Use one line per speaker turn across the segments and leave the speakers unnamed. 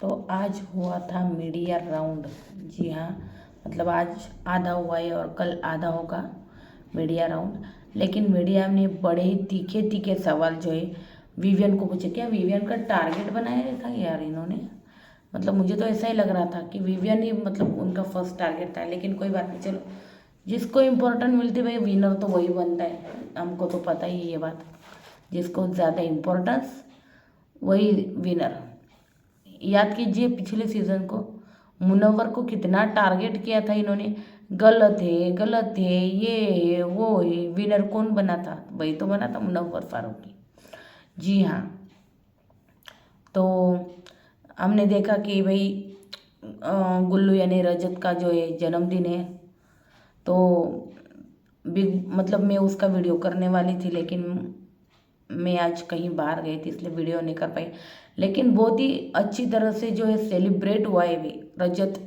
तो आज हुआ था मीडिया राउंड। जी हाँ, मतलब आज आधा हुआ है और कल आधा होगा मीडिया राउंड। लेकिन मीडिया ने बड़े ही तीखे तीखे सवाल जो है विवियन को पूछे। क्या विवियन का टारगेट बनाया था यार इन्होंने? मतलब मुझे तो ऐसा ही लग रहा था कि विवियन ही मतलब उनका फर्स्ट टारगेट था। लेकिन कोई बात नहीं, चलो जिसको इम्पोर्टेंट मिलती है भाई विनर तो वही बनता है। हमको तो पता ही है ये बात। जिसको ज़्यादा इम्पोर्टेंस वही विनर। याद कीजिए पिछले सीज़न को मुनव्वर को कितना टारगेट किया था इन्होंने। गलत है, ये है वो है। विनर कौन बना था? वही तो बना था मुनव्वर फारूकी। जी हाँ, तो हमने देखा कि भाई गुल्लू यानी रजत का जो है जन्मदिन है। तो बिग मतलब मैं उसका वीडियो करने वाली थी, लेकिन मैं आज कहीं बाहर गई थी इसलिए वीडियो नहीं कर पाई। लेकिन बहुत ही अच्छी तरह से जो है सेलिब्रेट हुआ है भी रजत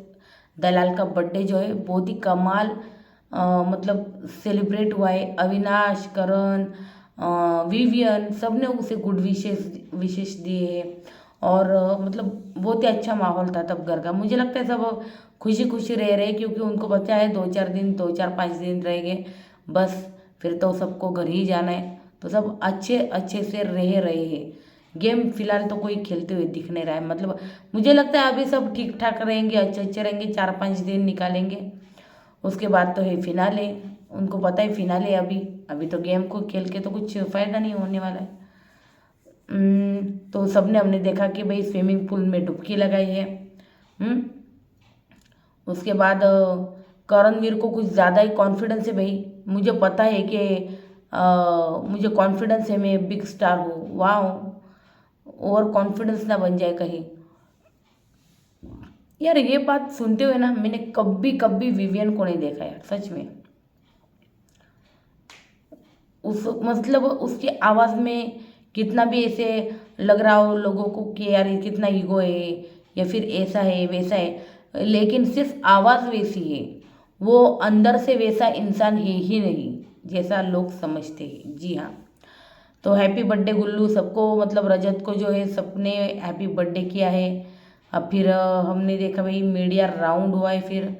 दलाल का बर्थडे जो है बहुत ही कमाल मतलब सेलिब्रेट हुआ है। अविनाश, करण, विवियन सब ने उसे गुड विशेष दिए हैं। और मतलब बहुत ही अच्छा माहौल था तब घर का। मुझे लगता है सब खुशी खुशी रह रहे क्योंकि उनको बचा है 2-4 दिन, 2-4-5 दिन रह गए बस, फिर तो सबको घर ही जाना है। तो सब अच्छे अच्छे से रह रहे हैं। गेम फिलहाल तो कोई खेलते हुए दिख नहीं रहा है। मतलब मुझे लगता है अभी सब ठीक ठाक रहेंगे, अच्छे अच्छे रहेंगे, 4-5 दिन निकालेंगे। उसके बाद तो है फिनाले। उनको पता है फिनाले अभी अभी तो गेम को खेल के तो कुछ फ़ायदा नहीं होने वाला है। तो सबने हमने देखा कि भाई स्विमिंग पूल में डुबकी लगाई है। हम्म, उसके बाद करणवीर को कुछ ज़्यादा ही कॉन्फिडेंस है भाई। मुझे पता है कि मुझे कॉन्फिडेंस है, मैं बिग स्टार हूँ। वाह, ओवर कॉन्फिडेंस ना बन जाए कहीं। यार ये बात सुनते हुए ना मैंने कभी कभी विवियन को नहीं देखा यार, सच में। उस मतलब उसकी आवाज़ में कितना भी ऐसे लग रहा हो लोगों को कि यार ये कितना ईगो है या फिर ऐसा है वैसा है, लेकिन सिर्फ आवाज़ वैसी है। वो अंदर से वैसा इंसान है ही नहीं जैसा लोग समझते हैं। जी हाँ, तो हैप्पी बर्थडे गुल्लू सबको। मतलब रजत को जो है सबने हैप्पी बर्थडे किया है। अब फिर हमने देखा भाई मीडिया राउंड हुआ है। फिर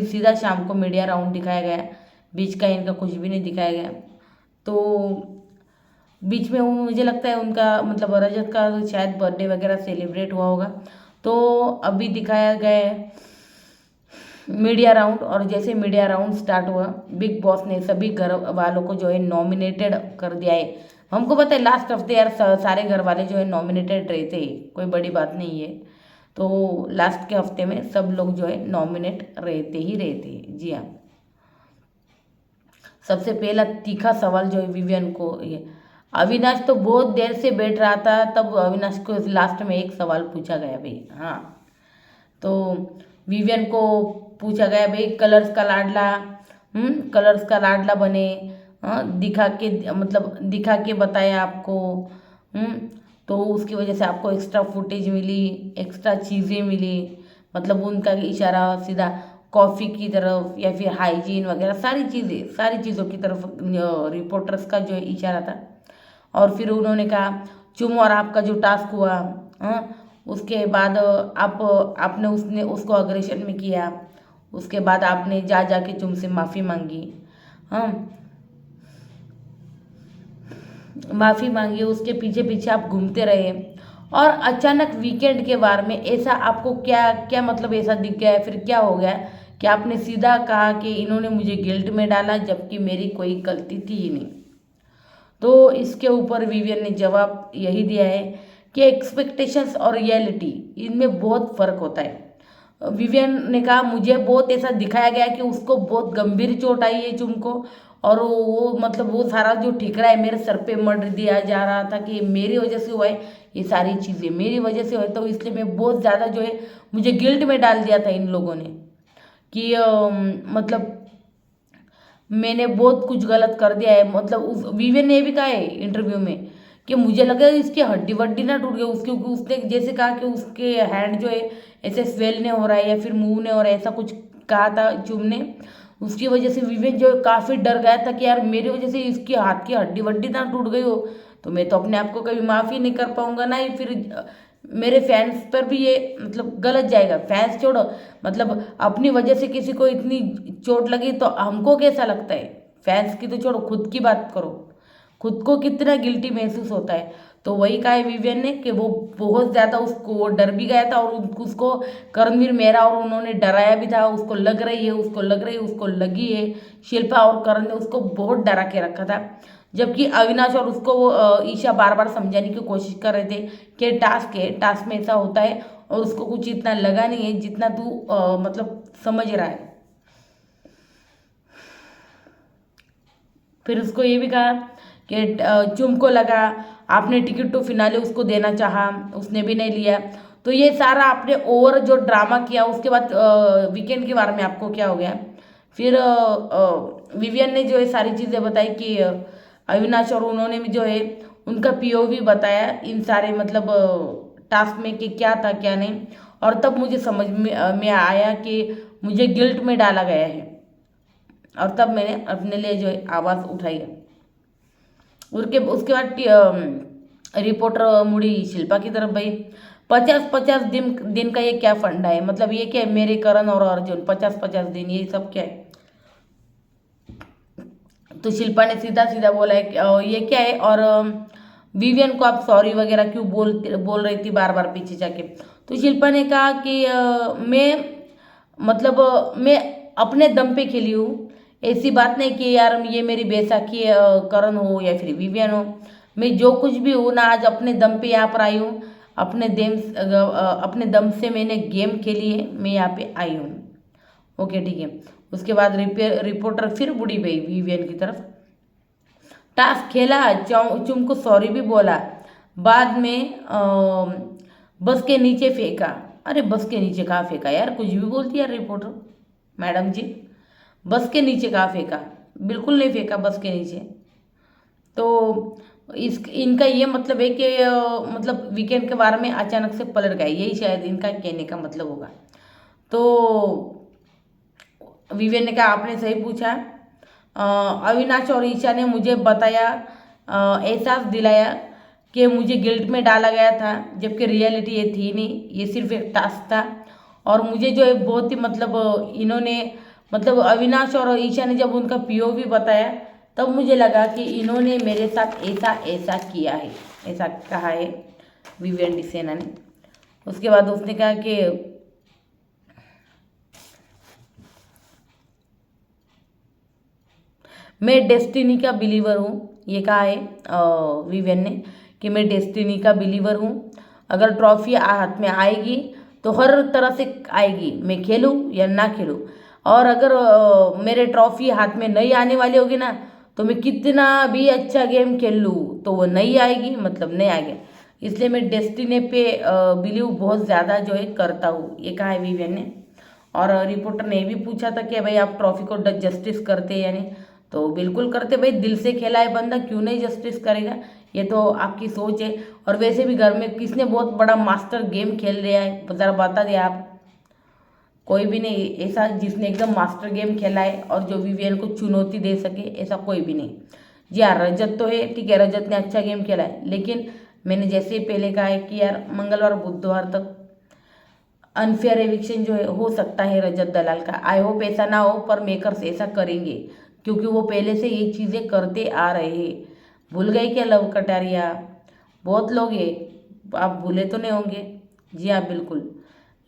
सीधा शाम को मीडिया राउंड दिखाया गया। बीच का इनका कुछ भी नहीं दिखाया गया। तो बीच में वो मुझे लगता है उनका मतलब रजत का शायद बर्थडे वगैरह सेलिब्रेट हुआ होगा। तो अभी दिखाया गया है मीडिया राउंड। और जैसे मीडिया राउंड स्टार्ट हुआ, बिग बॉस ने सभी घर वालों को जो है नॉमिनेटेड कर दिया है। हमको पता है लास्ट हफ्ते यार सारे घर वाले जो है नॉमिनेटेड रहते हैं, कोई बड़ी बात नहीं है। तो लास्ट के हफ्ते में सब लोग जो है नॉमिनेट रहते ही रहते हैं। जी हाँ, सबसे पहला तीखा सवाल जो है विवियन को ये। अविनाश तो बहुत देर से बैठ रहा था, तब अविनाश को लास्ट में एक सवाल पूछा गया भाई। हाँ, तो विवियन को पूछा गया भाई कलर्स का लाडला, कलर्स का लाडला बने। हाँ, दिखा के मतलब दिखा के बताया आपको। हम्म, तो उसकी वजह से आपको एक्स्ट्रा फुटेज मिली, एक्स्ट्रा चीज़ें मिली। मतलब उनका इशारा सीधा कॉफ़ी की तरफ या फिर हाइजीन वगैरह सारी चीज़ों की तरफ रिपोर्टर्स का जो इशारा था। और फिर उन्होंने कहा चुम और आपका जो टास्क हुआ, हाँ, उसके बाद आपने उसको अग्रेशन में किया। उसके बाद आपने जा के चुम से माफ़ी मांगी। हाँ, माफ़ी मांगी, उसके पीछे पीछे आप घूमते रहे। और अचानक वीकेंड के बार में ऐसा आपको क्या क्या मतलब ऐसा दिख गया है, फिर क्या हो गया कि आपने सीधा कहा कि इन्होंने मुझे गिल्ट में डाला जबकि मेरी कोई गलती थी ही नहीं। तो इसके ऊपर विवियन ने जवाब यही दिया है कि एक्सपेक्टेशंस और रियलिटी इनमें बहुत फ़र्क होता है। विवियन ने कहा मुझे बहुत ऐसा दिखाया गया कि उसको बहुत गंभीर चोट आई है चुम को। और वो मतलब वो सारा जो ठिकरा है मेरे सर पे मर दिया जा रहा था कि मेरी वजह से हुआ है, ये सारी चीज़ें मेरी वजह से हुई। तो इसलिए मैं बहुत ज़्यादा जो है मुझे गिल्ट में डाल दिया था इन लोगों ने कि मतलब मैंने बहुत कुछ गलत कर दिया है। मतलब उस विवेन ने भी कहा है इंटरव्यू में कि मुझे लगा इसकी हड्डी वड्डी ना टूट गई उसकी, क्योंकि उसने जैसे कहा कि उसके हैंड जो है ऐसे स्वेल नहीं हो रहा है या फिर मूव नहीं हो रहा है, ऐसा कुछ कहा था चुम ने। उसकी वजह से विवेन जो है काफ़ी डर गया था कि यार मेरी वजह से इसकी हाथ की हड्डी वड्डी ना टूट गई हो तो मैं तो अपने आप को कभी माफ़ी नहीं कर पाऊंगा ना ही फिर मेरे फैंस पर भी ये मतलब गलत जाएगा। फैंस छोड़ो, मतलब अपनी वजह से किसी को इतनी चोट लगी तो हमको कैसा लगता है। फैंस की तो छोड़ो, खुद की बात करो, खुद को कितना गिल्टी महसूस होता है। तो वही कहा है विवियन ने कि वो बहुत ज़्यादा उसको वो डर भी गया था, और उसको कर्णवीर मेहरा और उन्होंने डराया भी था। उसको लग रही है, उसको लग रही है, उसको लगी है। शिल्पा और करण ने उसको बहुत डरा के रखा था, जबकि अविनाश और उसको वो ईशा बार बार समझाने की कोशिश कर रहे थे कि टास्क है, टास्क में ऐसा होता है, और उसको कुछ इतना लगा नहीं है जितना तू मतलब समझ रहा है। फिर उसको ये भी कहा कि चुम को लगा आपने टिकट टू फिनाले उसको देना चाहा, उसने भी नहीं लिया। तो ये सारा आपने ओवर जो ड्रामा किया, उसके बाद वीकेंड के बारे में आपको क्या हो गया। फिर विवियन ने जो है सारी चीज़ें बताई कि अविनाश और उन्होंने भी जो है उनका पीओवी बताया इन सारे मतलब टास्क में कि क्या था क्या नहीं। और तब मुझे समझ में आया कि मुझे गिल्ट में डाला गया है, और तब मैंने अपने लिए जो है आवाज़ उठाई है। उसके उसके बाद रिपोर्टर मुड़ी शिल्पा की तरफ भाई, 50-50 दिन का ये क्या फंडा है, मतलब ये क्या है, मेरे करण और अर्जुन 50-50 दिन, ये सब क्या है। तो शिल्पा ने सीधा सीधा बोला है कि ये क्या है, और विवियन को आप सॉरी वगैरह क्यों बोल रही थी बार बार पीछे जाके। तो शिल्पा ने कहा कि मैं मतलब मैं अपने दम पे खेली हूँ, ऐसी बात नहीं कि यार ये मेरी बैसाखी करण हो या फिर विवियन हो। मैं जो कुछ भी हूँ ना, आज अपने दम पे यहाँ पर आई हूँ, अपने दम से मैंने गेम खेली है, मैं यहाँ पे आई हूँ। ओके ठीक है। उसके बाद रिपोर्टर फिर बुढ़ी गई विवियन की तरफ, टास्क खेला, चुम को सॉरी भी बोला, बाद में बस के नीचे फेंका। अरे बस के नीचे कहाँ फेंका यार, कुछ भी बोलती यार रिपोर्टर मैडम जी। बस के नीचे कहाँ फेंका, बिल्कुल नहीं फेंका बस के नीचे। तो इस इनका ये मतलब है कि मतलब वीकेंड के बारे में अचानक से पलट गए, यही शायद इनका कहने का मतलब होगा। तो विवेन ने कहा आपने सही पूछा, अविनाश और ईशा ने मुझे बताया, एहसास दिलाया कि मुझे गिल्ट में डाला गया था, जबकि रियलिटी ये थी नहीं, ये सिर्फ एक टास्क था। और मुझे जो है बहुत ही मतलब इन्होंने मतलब अविनाश और ईशा ने जब उनका पीओवी बताया, तब मुझे लगा कि इन्होंने मेरे साथ ऐसा ऐसा किया है, ऐसा कहा है विवियन डिसेना ने। उसके बाद उसने कहा कि मैं डेस्टिनी का बिलीवर हूँ, ये कहा है विवियन ने कि मैं डेस्टिनी का बिलीवर हूँ। अगर ट्रॉफी हाथ में आएगी तो हर तरह से आएगी, मैं खेलूँ या ना खेलूँ। और अगर मेरे ट्रॉफी हाथ में नहीं आने वाली होगी ना, तो मैं कितना भी अच्छा गेम खेल लूँ तो वो नहीं आएगी, मतलब नहीं आएगी। इसलिए मैं डेस्टिनी पे बिलीव बहुत ज़्यादा जो है करता हूँ, ये कहा है विवियन ने। और रिपोर्टर ने ये भी पूछा था कि भाई आप ट्रॉफी को जस्टिस करते हैं यानी, तो बिल्कुल करते भाई, दिल से खेला है बंदा, क्यों नहीं जस्टिस करेगा, ये तो आपकी सोच है। और वैसे भी घर में किसने बहुत बड़ा मास्टर गेम खेल लिया है, ज़रा बता दिया आप। कोई भी नहीं ऐसा जिसने एकदम मास्टर गेम खेला है और जो विवियन को चुनौती दे सके, ऐसा कोई भी नहीं। जी हाँ, रजत तो है, ठीक है, रजत ने अच्छा गेम खेला है, लेकिन मैंने जैसे ही पहले कहा है कि यार मंगलवार बुधवार तक अनफेयर एविक्शन जो है हो सकता है रजत दलाल का। आई होप ऐसा ना हो, पर मेकर्स ऐसा करेंगे, क्योंकि वो पहले से ये चीज़ें करते आ रहे हैं। भूल गए क्या लव कटारिया, बहुत लोग हैं, आप भूले तो नहीं होंगे। जी हाँ बिल्कुल,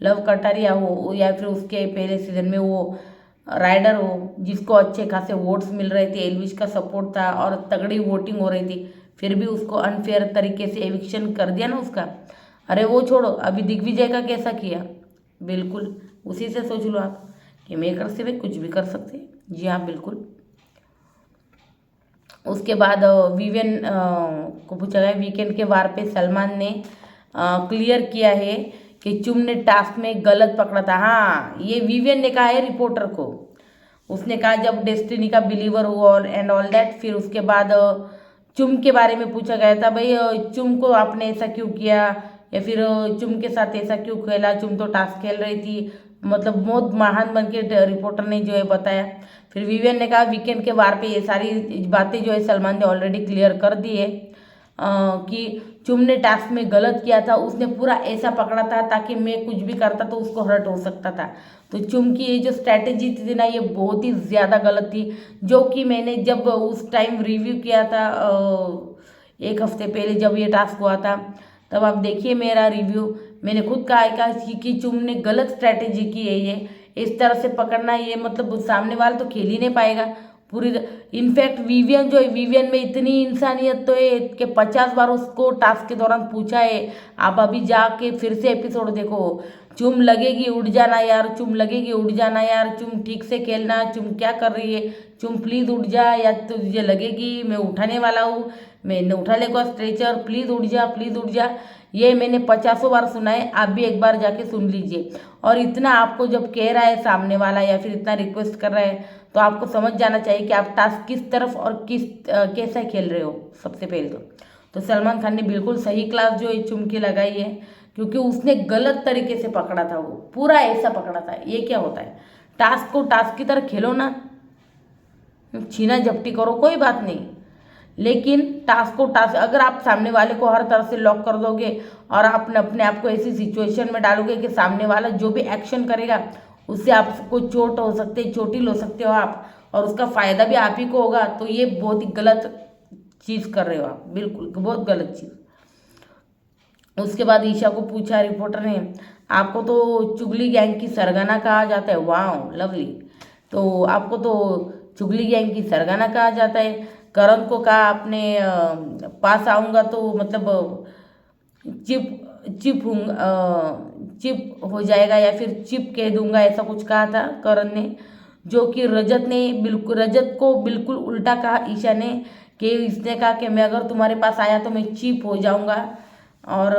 लव कटारिया हो या फिर उसके पहले सीजन में वो राइडर हो, जिसको अच्छे खासे वोट्स मिल रहे थे, एलविश का सपोर्ट था और तगड़ी वोटिंग हो रही थी, फिर भी उसको अनफेयर तरीके से एविक्शन कर दिया ना उसका। अरे वो छोड़ो, अभी दिग्विजय का कैसा किया, बिल्कुल उसी से सोच लो आप कि मेकर से भी कुछ भी कर सकते हैं। जी हाँ बिल्कुल। उसके बाद विवियन को पूछा गया वीकेंड के वार पे सलमान ने क्लियर किया है कि चुम ने टास्क में गलत पकड़ा था। हाँ, ये विवियन ने कहा है रिपोर्टर को। उसने कहा जब डेस्टिनी का बिलीवर हुआ और एंड ऑल दैट, फिर उसके बाद चुम के बारे में पूछा गया था, भाई चुम को आपने ऐसा क्यों किया, या फिर चुम के साथ ऐसा क्यों खेला, चुम तो टास्क खेल रही थी, मतलब बहुत महान बन के रिपोर्टर ने जो है बताया। फिर विवियन ने कहा वीकेंड के वार पे ये सारी बातें जो है सलमान ने ऑलरेडी क्लियर कर दी है। कि चुम ने टास्क में गलत किया था, उसने पूरा ऐसा पकड़ा था ताकि मैं कुछ भी करता तो उसको हर्ट हो सकता था। तो चुम की ये जो स्ट्रैटेजी थी ना, ये बहुत ही ज़्यादा गलत थी, जो कि मैंने जब उस टाइम रिव्यू किया था 1 हफ्ते पहले जब ये टास्क हुआ था, तब आप देखिए मेरा रिव्यू। मैंने खुद कहा कि चुम ने गलत स्ट्रैटेजी की है। ये इस तरह से पकड़ना, ये मतलब सामने वाला तो खेल ही नहीं पाएगा पूरी। इनफैक्ट विवियन जो है, विवियन में इतनी इंसानियत तो है कि 50 बार उसको टास्क के दौरान पूछा है। आप अभी जाके फिर से एपिसोड देखो, चुम लगेगी उड़ जाना यार, चुम लगेगी उड़ जाना यार, चुम ठीक से खेलना, चुम क्या कर रही है, चुम प्लीज़ उड़ जा, या तुझे लगेगी मैं उठाने वाला हूँ, मैंने उठा लेगा स्ट्रेचर, प्लीज़ उड़ जा, प्लीज़ उड़ जा। ये मैंने 50 बार सुना है, आप भी एक बार जाके सुन लीजिए। और इतना आपको जब कह रहा है सामने वाला या फिर इतना रिक्वेस्ट कर रहा है, तो आपको समझ जाना चाहिए कि आप टास्क किस तरफ और कैसा खेल रहे हो सबसे पहले तो सलमान खान ने बिल्कुल सही क्लास जो है चुम की लगाई है, क्योंकि उसने गलत तरीके से पकड़ा था, वो पूरा ऐसा पकड़ा था। ये क्या होता है, टास्क को टास्क की तरह खेलो ना, छीना झपटी करो कोई बात नहीं, लेकिन टास्क को टास्क, अगर आप सामने वाले को हर तरह से लॉक कर दोगे और आपने अपने आप को ऐसी सिचुएशन में डालोगे कि सामने वाला जो भी एक्शन करेगा उससे आपको चोट हो सकती है, चोटिल हो सकते हो आप, और उसका फ़ायदा भी आप ही को होगा, तो ये बहुत ही गलत चीज़ कर रहे हो आप, बिल्कुल बहुत गलत चीज़। उसके बाद ईशा को पूछा रिपोर्टर ने, आपको तो चुगली गैंग की सरगना कहा जाता है, वाह लवली, तो आपको तो चुगली गैंग की सरगना कहा जाता है। करण को कहा आपने पास आऊँगा तो मतलब चिप चिप हो जाएगा या फिर चिप कह दूंगा, ऐसा कुछ कहा था करण ने, जो कि रजत को बिल्कुल उल्टा कहा ईशा ने, कि इसने कहा कि मैं अगर तुम्हारे पास आया तो मैं चिप हो जाऊंगा। और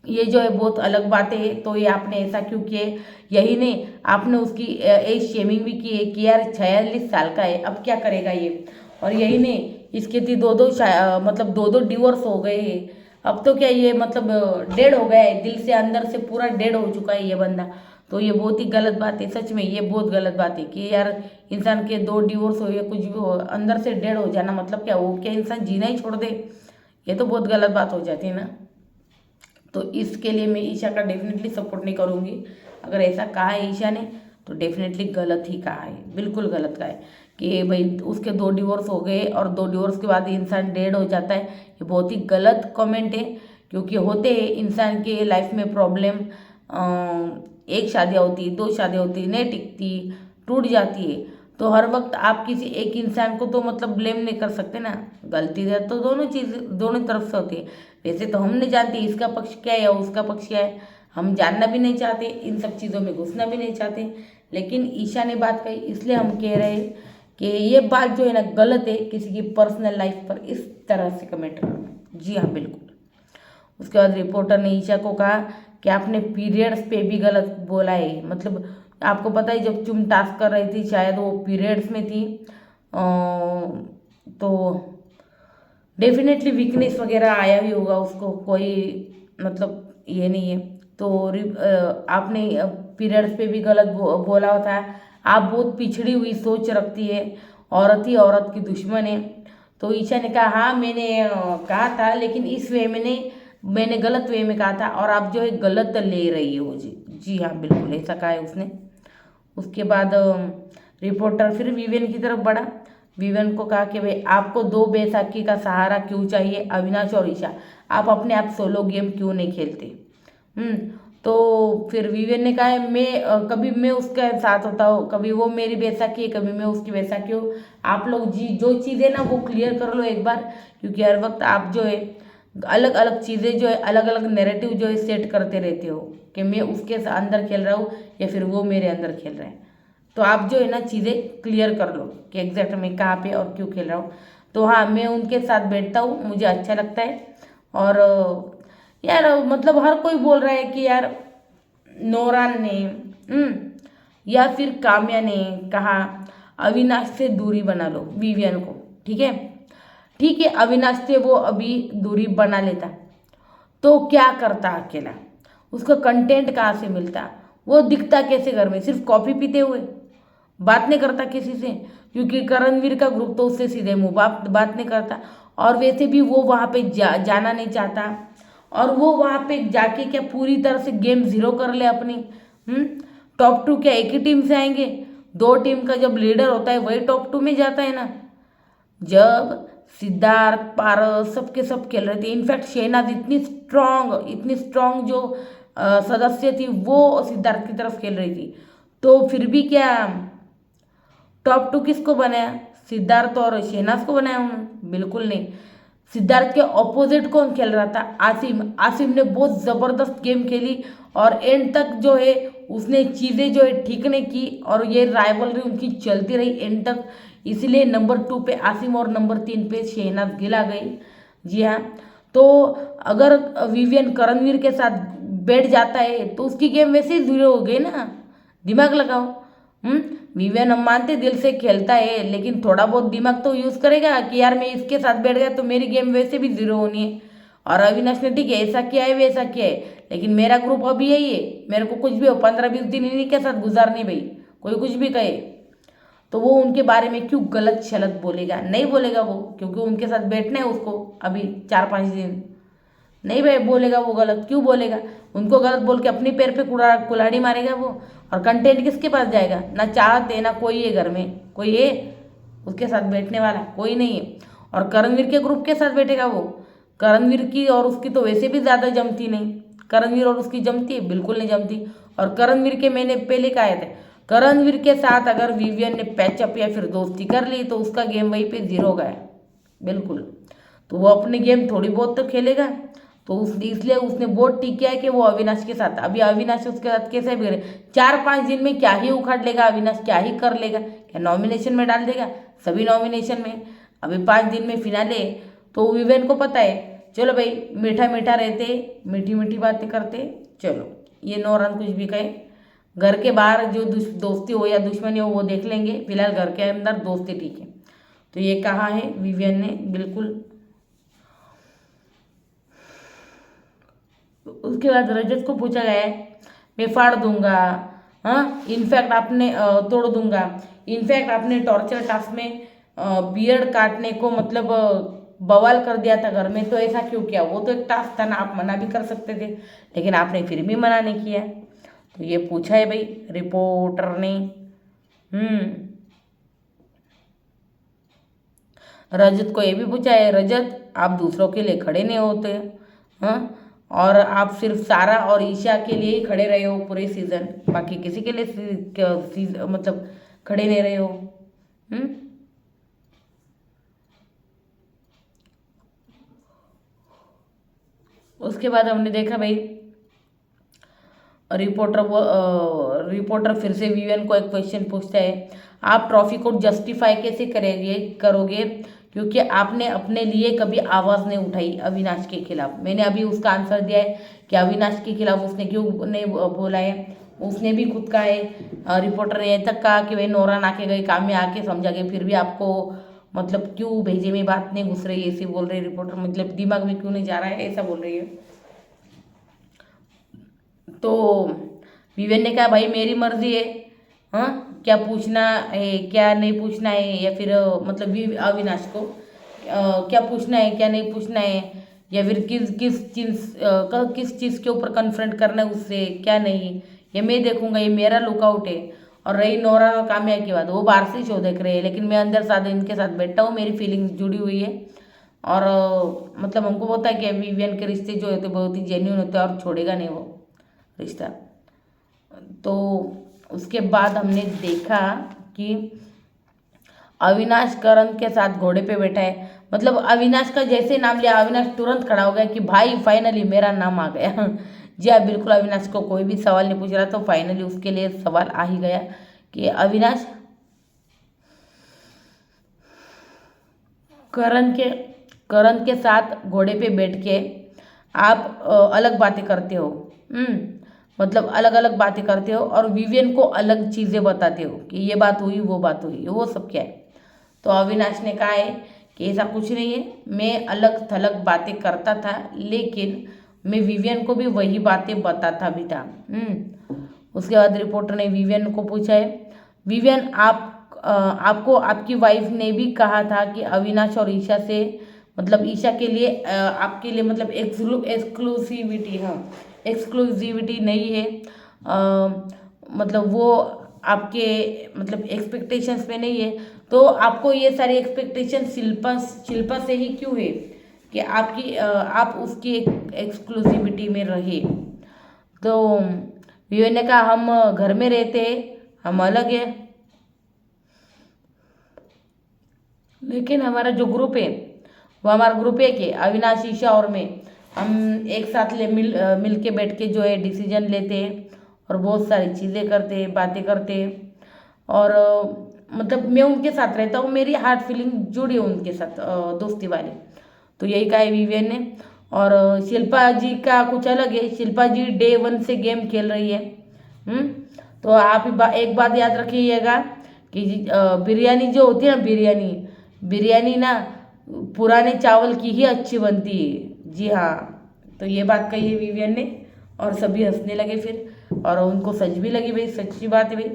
ये जो है बहुत अलग बात है, तो ये आपने ऐसा क्यों किए, यही नहीं आपने उसकी एज शेमिंग भी की है कि यार 46 साल का है, अब क्या करेगा ये। और यही नहीं, इसके थी मतलब दो डिवोर्स हो गए हैं, अब तो क्या ये मतलब डेड हो गया है, दिल से अंदर से पूरा डेड हो चुका है ये बंदा। तो ये बहुत ही गलत बात है, सच में ये बहुत गलत बात है कि यार इंसान के 2 डिवोर्स हो या कुछ भी हो, अंदर से डेड हो जाना मतलब क्या, वो क्या इंसान जीना ही छोड़ दे, ये तो बहुत गलत बात हो जाती है ना। तो इसके लिए मैं ईशा का डेफिनेटली सपोर्ट नहीं करूँगी। अगर ऐसा कहा है ईशा ने तो डेफिनेटली गलत ही कहा है, बिल्कुल गलत कहा है कि भाई उसके 2 डिवोर्स हो गए और 2 डिवोर्स के बाद इंसान डेड हो जाता है, ये बहुत ही गलत कमेंट है। क्योंकि होते हैं इंसान के लाइफ में प्रॉब्लम, एक शादियाँ होती, 2 शादियाँ होती, नहीं टिकती, टूट जाती है, तो हर वक्त आप किसी एक इंसान को तो मतलब ब्लेम नहीं कर सकते ना, गलती है तो दोनों तरफ से होती है। वैसे तो हम नहीं जानते इसका पक्ष क्या है या उसका पक्ष क्या है, हम जानना भी नहीं चाहते, इन सब चीज़ों में घुसना भी नहीं चाहते, लेकिन ईशा ने बात कही इसलिए हम कह रहे हैं कि ये बात जो है ना गलत है, किसी की पर्सनल लाइफ पर इस तरह से कमेंट करना। जी हाँ बिल्कुल। उसके बाद रिपोर्टर ने ईशा को कहा कि आपने पीरियड्स पे भी गलत बोला है, मतलब आपको पता है जब तुम टास्क कर रही थी शायद वो पीरियड्स में थी, तो डेफिनेटली वीकनेस वगैरह आया भी होगा उसको, कोई मतलब ये नहीं है। तो आपने पीरियड्स पे भी गलत बोला होता है, आप बहुत पिछड़ी हुई सोच रखती है, औरत ही औरत की दुश्मन है। तो ईशा ने कहा हाँ मैंने कहा था, लेकिन इस वे में नहीं, मैंने गलत वे में कहा था और आप जो है गलत ले रही हो। जी जी हाँ बिल्कुल ऐसा कहा है उसने। उसके बाद रिपोर्टर फिर विवेन की तरफ बढ़ा, विवेन को कहा कि भाई आपको 2 बैसाखी का सहारा क्यों चाहिए, अविनाश और ईशा, आप अपने आप सोलो गेम क्यों नहीं खेलते। तो फिर विवेन ने कहा है मैं कभी मैं उसके साथ होता हूँ, कभी वो मेरी बैसाखी है, कभी मैं उसकी बैसाखी हूँ, आप लोग जी जो चीज़ें ना वो क्लियर कर लो एक बार, क्योंकि हर वक्त आप जो है अलग अलग चीज़ें जो है अलग अलग नैरेटिव जो है सेट करते रहते हो कि मैं उसके अंदर खेल रहा हूँ या फिर वो मेरे अंदर खेल रहा है। तो आप जो है ना चीज़ें क्लियर कर लो कि एग्जैक्ट मैं कहाँ पे और क्यों खेल रहा हूँ। तो हाँ मैं उनके साथ बैठता हूँ, मुझे अच्छा लगता है। और यार मतलब हर कोई बोल रहा है कि यार नोरान ने या फिर काम्या ने कहा अविनाश से दूरी बना लो विवियन को, ठीक है ठीक है, अविनाश से वो अभी दूरी बना लेता तो क्या करता अकेला, उसका कंटेंट कहाँ से मिलता, वो दिखता कैसे घर में, सिर्फ कॉफ़ी पीते हुए, बात नहीं करता किसी से, क्योंकि करणवीर का ग्रुप तो उससे सीधे मुँह बात नहीं करता। और वैसे भी वो वहाँ पे जाना नहीं चाहता, और वो वहाँ पे जाके क्या पूरी तरह से गेम जीरो कर ले अपनी। टॉप टू क्या एक ही टीम से आएंगे? दो टीम का जब लीडर होता है वही टॉप टू में जाता है ना। जब सिद्धार्थ, पारस सबके सब खेल रहे थे, इनफैक्ट शहनाज इतनी स्ट्रांग जो सदस्य थी वो सिद्धार्थ की तरफ खेल रही थी, तो फिर भी क्या टॉप टू किसको बनाया? सिद्धार्थ और शहनाज को बनाया उन्होंने? बिल्कुल नहीं। सिद्धार्थ के ऑपोजिट कौन खेल रहा था? आसिम ने बहुत ज़बरदस्त गेम खेली, और एंड तक जो है उसने चीज़ें जो है ठीक नहीं की, और ये राइवलरी उनकी चलती रही एंड तक। इसलिए नंबर 2 पे आसिम और नंबर 3 पे शहनाज गिल आ गई। जी हाँ, तो अगर विवियन करणवीर के साथ बैठ जाता है तो उसकी गेम वैसे ही जीरो हो गई ना। दिमाग लगाओ। विवियन हम मानते दिल से खेलता है, लेकिन थोड़ा बहुत दिमाग तो यूज़ करेगा कि यार मैं इसके साथ बैठ गया तो मेरी गेम वैसे भी जीरो होनी है। और अविनाश ने ठीक है ऐसा किया है वैसा किया है, लेकिन मेरा ग्रुप अभी यही है, मेरे को कुछ भी हो 15-20 दिन इन्हीं के साथ गुजारनी भाई। कोई कुछ भी कहे तो वो उनके बारे में क्यों गलत शलत बोलेगा? नहीं बोलेगा वो, क्योंकि उनके साथ बैठना है उसको अभी 4-5 दिन। नहीं भाई बोलेगा वो, गलत क्यों बोलेगा? उनको गलत बोल के अपनी पैर पे कुल्हाड़ी मारेगा वो। और कंटेंट किसके पास जाएगा? ना चाहत है ना कोई है घर में, कोई है उसके साथ बैठने वाला? कोई नहीं है। और करणवीर के ग्रुप के साथ बैठेगा वो? करणवीर की और उसकी तो वैसे भी ज़्यादा जमती नहीं। करणवीर और उसकी जमती है? बिल्कुल नहीं जमती। और करणवीर के मैंने पहले कहा थे, करणवीर के साथ अगर विवियन ने पैचअप या फिर दोस्ती कर ली तो उसका गेम वहीं पे जीरो गया बिल्कुल। तो वो अपनी गेम थोड़ी बहुत तो खेलेगा, तो इसलिए उसने बहुत ठीक किया है कि वो अविनाश के साथ, अभी अविनाश उसके साथ कैसे भी करे 4-5 दिन में क्या ही उखाड़ लेगा अविनाश, क्या ही कर लेगा? क्या नॉमिनेशन में डाल देगा? सभी नॉमिनेशन में। अभी 5 दिन में फिनाले, तो विवेन को पता है चलो भाई मीठा मीठा रहते, मीठी मीठी बातें करते, चलो ये नौरन कुछ भी कहे, घर के बाहर जो दोस्ती हो या दुश्मनी हो वो देख लेंगे, फिलहाल घर के अंदर दोस्ती ठीक है। तो ये कहा है विवियन ने बिल्कुल। उसके बाद रजत को पूछा गया है, मैं फाड़ दूंगा, हाँ इनफैक्ट आपने तोड़ दूंगा, इनफैक्ट आपने टॉर्चर टास्क में बियर्ड काटने को मतलब बवाल कर दिया था घर में, तो ऐसा क्यों किया? वो तो एक टास्क था ना, आप मना भी कर सकते थे, लेकिन आपने फिर भी मना नहीं किया। तो ये पूछा है भाई रिपोर्टर ने। रजत को ये भी पूछा है, रजत आप दूसरों के लिए खड़े नहीं होते, हाँ और आप सिर्फ सारा और ईशा के लिए ही खड़े रहे हो पूरे सीजन, बाकी किसी के लिए मतलब खड़े नहीं रहे हो। उसके बाद हमने देखा भाई रिपोर्टर फिर से विवियन को एक क्वेश्चन पूछता है, आप ट्रॉफी को जस्टिफाई कैसे करोगे क्योंकि आपने अपने लिए कभी आवाज़ नहीं उठाई अविनाश के खिलाफ। मैंने अभी उसका आंसर दिया है कि अविनाश के खिलाफ उसने क्यों नहीं बोला है। उसने भी खुद कहा है, रिपोर्टर ने ये तक कहा कि भाई नौरान आके गए, काम में आके समझा गए, फिर भी आपको मतलब क्यों भेजे में बात नहीं घुस रही है, ऐसे बोल रही है रिपोर्टर, मतलब दिमाग में क्यों नहीं जा रहा है, ऐसा बोल रही है। तो विवेन ने कहा भाई मेरी मर्जी है, हाँ क्या पूछना है क्या नहीं पूछना है, या फिर मतलब अविनाश को क्या पूछना है क्या नहीं पूछना है, या फिर किस चीज़ के ऊपर कन्फ्रंट करना है उससे क्या नहीं, ये मैं देखूंगा, ये मेरा लुकआउट है। और रही नौरा और काम्या की बात, वो बाहर से शो देख रहे हैं, लेकिन मैं अंदर साथ इनके साथ बैठा हूँ, मेरी फीलिंग्स जुड़ी हुई है। और मतलब हमको पता है कि विवियन के रिश्ते जो होते बहुत ही जेन्यून होते हैं और छोड़ेगा नहीं वो रिश्ता। तो उसके बाद हमने देखा कि अविनाश करण के साथ घोड़े पे बैठा है, मतलब अविनाश का जैसे नाम लिया अविनाश तुरंत खड़ा हो गया कि भाई फाइनली मेरा नाम आ गया। जी हाँ बिल्कुल, अविनाश को कोई भी सवाल नहीं पूछ रहा, तो फाइनली उसके लिए सवाल आ ही गया कि अविनाश करण के साथ घोड़े पे बैठ के आप अलग बातें करते हो, मतलब अलग अलग बातें करते हो और विवियन को अलग चीज़ें बताते हो कि ये बात हुई वो बात हुई, वो सब क्या है। तो अविनाश ने कहा है कि ऐसा कुछ नहीं है, मैं अलग थलग बातें करता था, लेकिन मैं विवियन को भी वही बातें बताता भी था। उसके बाद रिपोर्टर ने विवियन को पूछा है, विवियन आपको आपकी वाइफ ने भी कहा था कि अविनाश और ईशा से मतलब ईशा के लिए आपके लिए मतलब एक्सक्लूसिविटी, हाँ एक्सक्लूसिविटी नहीं है। मतलब वो आपके मतलब एक्सपेक्टेशंस में नहीं है, तो आपको ये सारी एक्सपेक्टेशन शिल्पा से ही क्यों है कि आप उसकी एक्सक्लूसिविटी में रहे। तो विवेक ने कहा हम घर में रहते हैं, हम अलग है, लेकिन हमारा जो ग्रुप है वो हमारा ग्रुप है कि अविनाश, ईशा और मैं, हम एक साथ मिल के बैठ के जो है डिसीजन लेते हैं और बहुत सारी चीज़ें करते हैं, बातें करते हैं। और मतलब मैं उनके साथ रहता हूँ, मेरी हार्ट फीलिंग जुड़ी है उनके साथ दोस्ती वाली। तो यही कहा है विवियन ने। और शिल्पा जी का कुछ अलग है, शिल्पा जी डे 1 से गेम खेल रही है। तो आप एक बात याद रखिएगा कि बिरयानी जो होती है ना, बिरयानी ना पुराने चावल की ही अच्छी बनती है। जी हाँ, तो ये बात कही है विवियन ने और सभी हंसने लगे फिर, और उनको सच भी लगी, भाई सच्ची बात है भाई,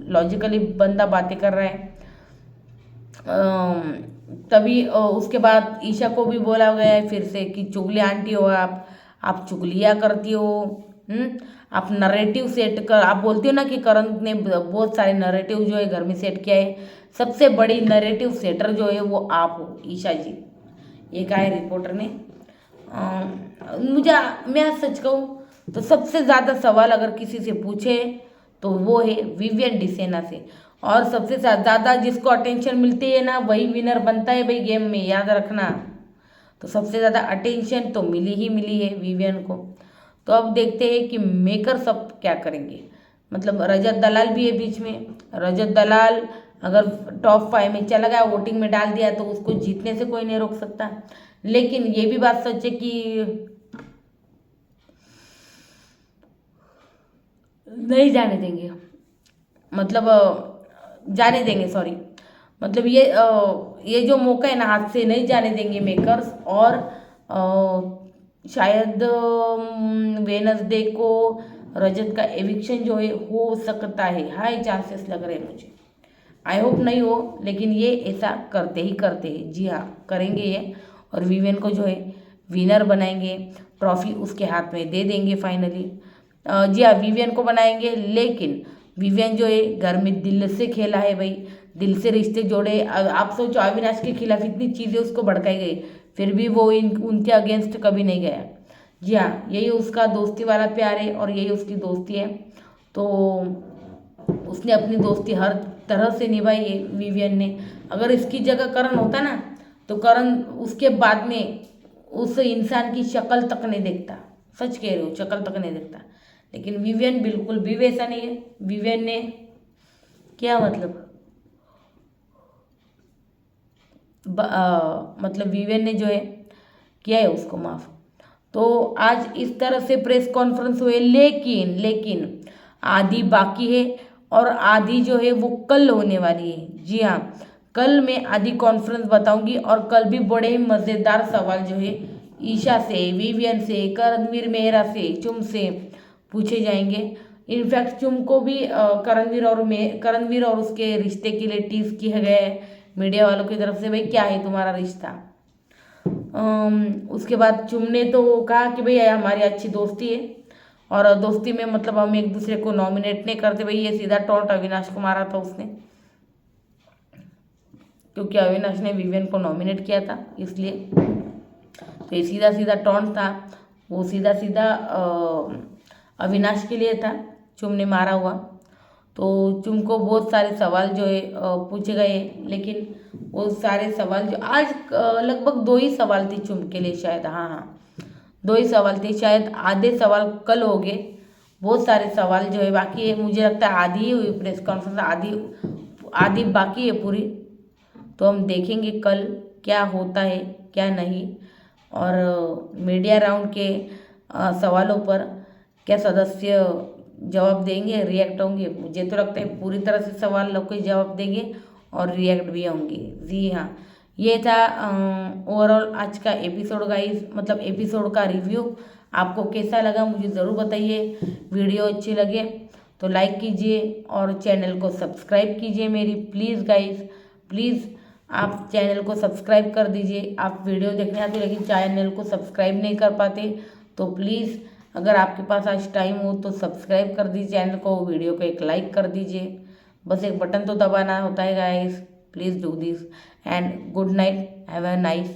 लॉजिकली बंदा बातें कर रहा है। तभी उसके बाद ईशा को भी बोला गया है फिर से कि चुगली आंटी हो आप चुगलियाँ करती हो। आप नरेटिव सेट कर, आप बोलती हो ना कि करण ने बहुत सारे नरेटिव जो है घर में सेट किया है, सबसे बड़ी नरेटिव सेटर जो है वो आप हो ईशा जी, ये कहा है रिपोर्टर ने। मैं सच कहूँ तो सबसे ज़्यादा सवाल अगर किसी से पूछे तो वो है विवियन डिसेना से, और सबसे ज़्यादा जिसको अटेंशन मिलती है ना वही विनर बनता है भाई गेम में, याद रखना। तो सबसे ज़्यादा अटेंशन तो मिली है विवियन को। तो अब देखते हैं कि मेकर सब क्या करेंगे। मतलब रजत दलाल भी है बीच में, रजत दलाल अगर टॉप 5 में चला गया, वोटिंग में डाल दिया, तो उसको जीतने से कोई नहीं रोक सकता। लेकिन ये भी बात सच है कि नहीं जाने देंगे, मतलब जाने देंगे, सॉरी, मतलब ये जो मौका है ना हाथ से नहीं जाने देंगे मेकर्स। और शायद वेनसडे को रजत का एविक्शन जो है हो सकता है, हाई चांसेस लग रहे हैं मुझे। आई होप नहीं हो, लेकिन ये ऐसा करते हैं, जी हाँ करेंगे ये। और विवियन को जो है विनर बनाएंगे, ट्रॉफी उसके हाथ में दे देंगे फाइनली। जी हाँ विवियन को बनाएंगे, लेकिन विवियन जो है घर में दिल से खेला है भाई, दिल से रिश्ते जोड़े। आप सोचो अविनाश के खिलाफ इतनी चीज़ें उसको भड़काई गई, फिर भी वो उनके अगेंस्ट कभी नहीं गया। जी हाँ, यही उसका दोस्ती वाला प्यार है और यही उसकी दोस्ती है। तो उसने अपनी दोस्ती हर तरह से निभाई है विवियन ने। अगर इसकी जगह करण होता ना, तो करण उसके बाद में उस इंसान की शक्ल तक नहीं देखता, सच कह रही हूँ, शक्ल तक नहीं देखता। लेकिन विवियन बिल्कुल भी वैसा नहीं है। विवियन ने क्या मतलब विवियन ने जो है किया है उसको माफ़। तो आज इस तरह से प्रेस कॉन्फ्रेंस हुए, लेकिन आधी बाकी है और आधी जो है वो कल होने वाली है। जी हाँ, कल मैं आधी कॉन्फ्रेंस बताऊंगी और कल भी बड़े ही मज़ेदार सवाल जो है ईशा से, विवियन से, करणवीर मेहरा से, चुम से पूछे जाएंगे। इनफैक्ट चुम को भी करणवीर और उसके रिश्ते के लिए टीज किया गया है मीडिया वालों की तरफ से, भाई क्या है तुम्हारा रिश्ता। उसके बाद चुम ने तो कहा कि भाई हमारी अच्छी दोस्ती है और दोस्ती में मतलब हम एक दूसरे को नॉमिनेट नहीं करते, भाई ये सीधा टॉन्ट अविनाश को मारा था उसने, क्योंकि अविनाश ने विवियन को नॉमिनेट किया था इसलिए। तो ये सीधा सीधा टॉन्ट था, वो सीधा सीधा अविनाश के लिए था, चुम ने मारा हुआ। तो चुम को बहुत सारे सवाल जो है पूछे गए, लेकिन वो सारे सवाल जो आज लगभग 2 ही सवाल थे चुम के लिए शायद, हाँ 2 ही सवाल थे शायद, आधे सवाल कल हो गए, बहुत सारे सवाल जो है बाकी है। मुझे लगता है आधी ही हुई प्रेस कॉन्फ्रेंस, आधी बाकी है पूरी। तो हम देखेंगे कल क्या होता है क्या नहीं, और मीडिया राउंड के सवालों पर क्या सदस्य जवाब देंगे, रिएक्ट होंगे। मुझे तो लगता है पूरी तरह से सवाल लोग को जवाब देंगे और रिएक्ट भी होंगे। जी हाँ, ये था ओवरऑल आज का एपिसोड गाइस, मतलब एपिसोड का रिव्यू। आपको कैसा लगा मुझे ज़रूर बताइए, वीडियो अच्छी लगे तो लाइक कीजिए और चैनल को सब्सक्राइब कीजिए मेरी, प्लीज़ गाइस, प्लीज़ आप चैनल को सब्सक्राइब कर दीजिए। आप वीडियो देखने आते लेकिन चैनल को सब्सक्राइब नहीं कर पाते, तो प्लीज़ अगर आपके पास आज टाइम हो तो सब्सक्राइब कर दीजिए चैनल को, वीडियो को एक लाइक कर दीजिए। बस एक बटन तो दबाना होता है guys, please do this and good night, have a nice